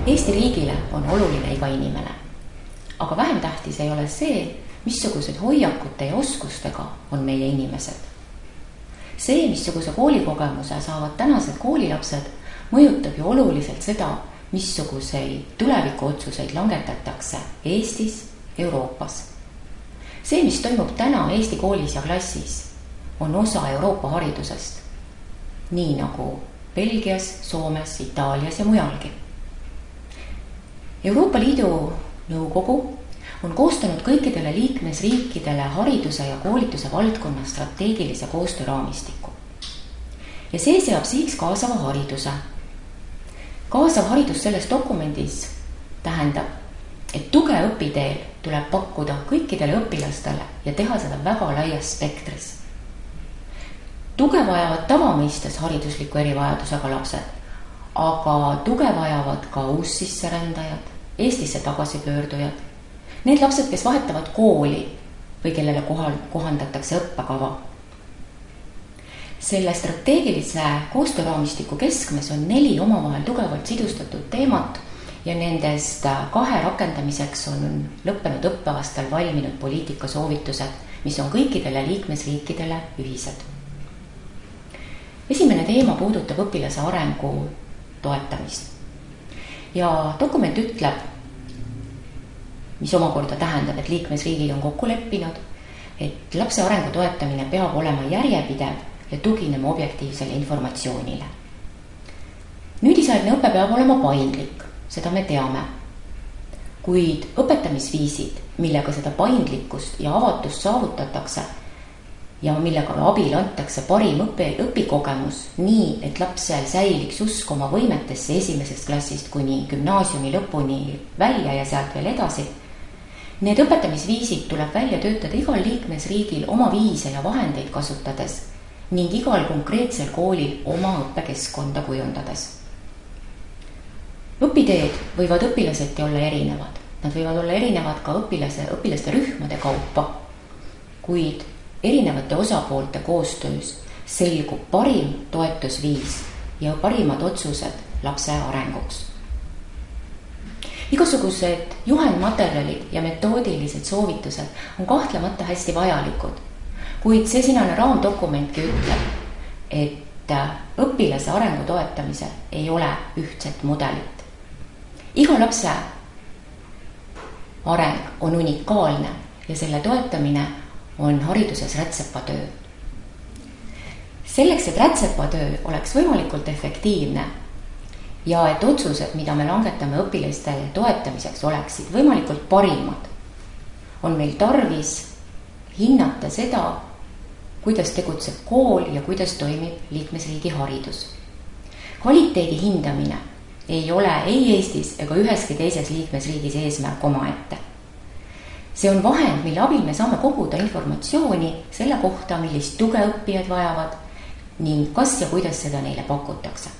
Eesti riigile on oluline iga inimene, aga vähem tähtis ei ole see, missugused hoiakute ja oskustega on meie inimesed. See, missuguse koolikogemuse saavad tänased koolilapsed, mõjutab ju oluliselt seda, missuguseid tulevikuotsuseid langetatakse Eestis, Euroopas. See, mis toimub täna Eesti koolis ja klassis, on osa Euroopa haridusest, nii nagu Belgias, Soomes, Itaalias ja mujalgi. Euroopa Liidu Nõukogu on koostanud kõikidele liikmesriikidele hariduse ja koolituse valdkonna strateegilise koostööraamistiku. Ja see seab sihiks kaasava hariduse. Kaasav haridus selles dokumendis tähendab, et tuge õpiteel tuleb pakkuda kõikidele õpilastele ja teha seda väga laias spektris. Tuge vajavad tavamõistes haridusliku erivajadusega lapsed, aga tuge vajavad ka uussisserändajad, Eestisse tagasipöördujad, need lapsed, kes vahetavad kooli või kellele kohandatakse õppekava. Selle strateegilise koostööraamistiku keskmes on 4 omavahel tugevalt sidustatud teemat ja nendest 2 rakendamiseks on lõppenud õppeaastal valminud poliitikasoovitused, mis on kõikidele liikmesriikidele ühised. Esimene teema puudutab õpilase arengu toetamist. Ja dokument ütleb, mis omakorda tähendab, et liikmesriigid on kokku leppinud, et lapse arengu toetamine peab olema järjepidev ja tuginema objektiivsele informatsioonile. Nüüdisaegne õpe peab olema paindlik, seda me teame. Kuid õpetamisviisid, millega seda paindlikkust ja avatust saavutatakse ja millega abil antakse parim õpikogemus nii, et lapsel säiliks usk oma võimetesse esimesest klassist kuni gümnaasiumi lõpuni välja ja sealt veel edasi. Need õpetamisviisid tuleb välja töötada igal liikmesriigil oma viise ja vahendeid kasutades ning igal konkreetsel koolil oma õppekeskkonda kujundades. Õpiteed võivad õpilaseti olla erinevad. Nad võivad olla erinevad ka õpilaste rühmade kaupa, kuid erinevate osapoolte koostöös selgub parim toetusviis ja parimad otsused lapse arenguks. Igasugused juhendmaterjalid ja metoodilised soovitused on kahtlemata hästi vajalikud, kuid see sinane raamdokumentki ütleb, et õpilase arengu toetamisel ei ole ühtset mudelit. Iga lapse areng on unikaalne ja selle toetamine on hariduses rätsepatöö. Selleks, et rätsepatöö oleks võimalikult efektiivne ja et otsused, mida me langetame õpilaste toetamiseks, oleksid võimalikult parimad, on meil tarvis hinnata seda, kuidas tegutseb kool ja kuidas toimib liikmesriigi haridus. Kvaliteedi hindamine ei ole ei Eestis ega üheski teises liikmesriigis eesmärk omaette. See on vahend, mille abil me saame koguda informatsiooni selle kohta, millist tuge õppijad vajavad ning kas ja kuidas seda neile pakutakse.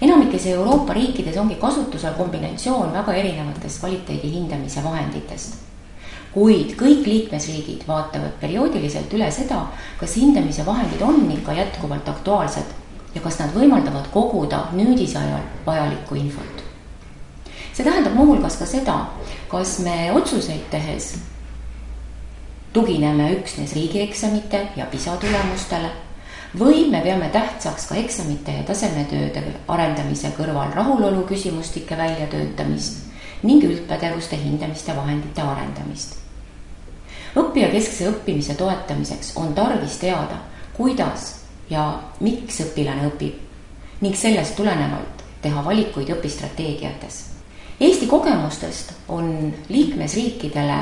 Enamikes Euroopa riikides ongi kasutusel kombinatsioon väga erinevatest kvaliteedi hindamise vahenditest. Kuid kõik liikmesriigid vaatavad perioodiliselt üle seda, kas hindamise vahendid on ikka jätkuvalt aktuaalsed ja kas nad võimaldavad koguda nüüdisajal vajalikku infot. See tähendab muuhulgas ka seda, kas me otsuseid tehes tugineme üksnes riigieksamite ja PISA tulemustele või me peame tähtsaks ka eksamite ja tasemetööde arendamise kõrval rahulolu küsimustike väljatöötamist ning üldpädevuste hindamiste vahendite arendamist. Õppijakeskse õppimise toetamiseks on tarvis teada, kuidas ja miks õpilane õpib ning sellest tulenevalt teha valikuid õpistrateegiates. Eesti kogemustest on liikmesriikidele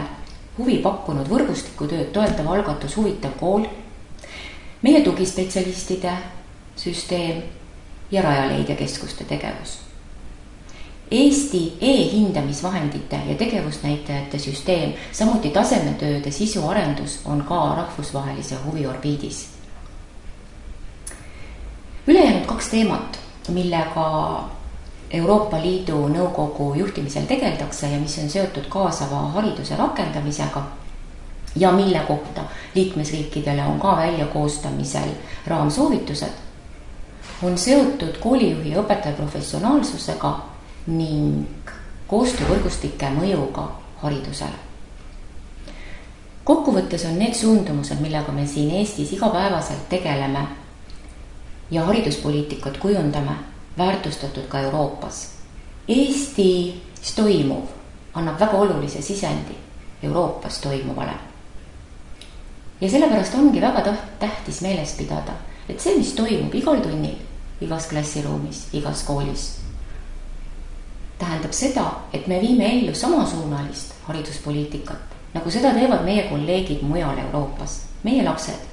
huvi pakkunud võrgustikutööd toetav algatus Huvitav kool, meie tugispetsialistide süsteem ja Rajaleidja keskuste tegevus. Eesti e-hindamisvahendite ja tegevusnäitajate süsteem, samuti tasemetööde sisuarendus on ka rahvusvahelise huvi orbiidis. Ülejäänud 2 teemat, millega Euroopa Liidu Nõukogu juhtimisel tegeldakse ja mis on seotud kaasava hariduse rakendamisega ja mille kohta liikmesriikidele on ka välja koostamisel raamsoovitused, on seotud koolijuhi ja õpetaja professionaalsusega ning koostöövõrgustike mõjuga haridusele. Kokkuvõttes on need suundumused, millega me siin Eestis igapäevaselt tegeleme ja hariduspoliitikat kujundame, väärtustatud ka Euroopas. Eestis toimuv annab väga olulise sisendi Euroopas toimuvale. Ja sellepärast ongi väga tähtis meeles pidada, et see, mis toimub igal tunnil, igas klassiruumis, igas koolis, tähendab seda, et me viime ellu samasuunalist hariduspoliitikat, nagu seda teevad meie kolleegid mujal Euroopas. Meie lapsed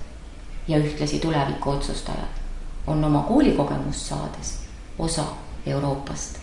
ja ühtlasi tuleviku otsustajad on oma koolikogemust saades osa Euroopast.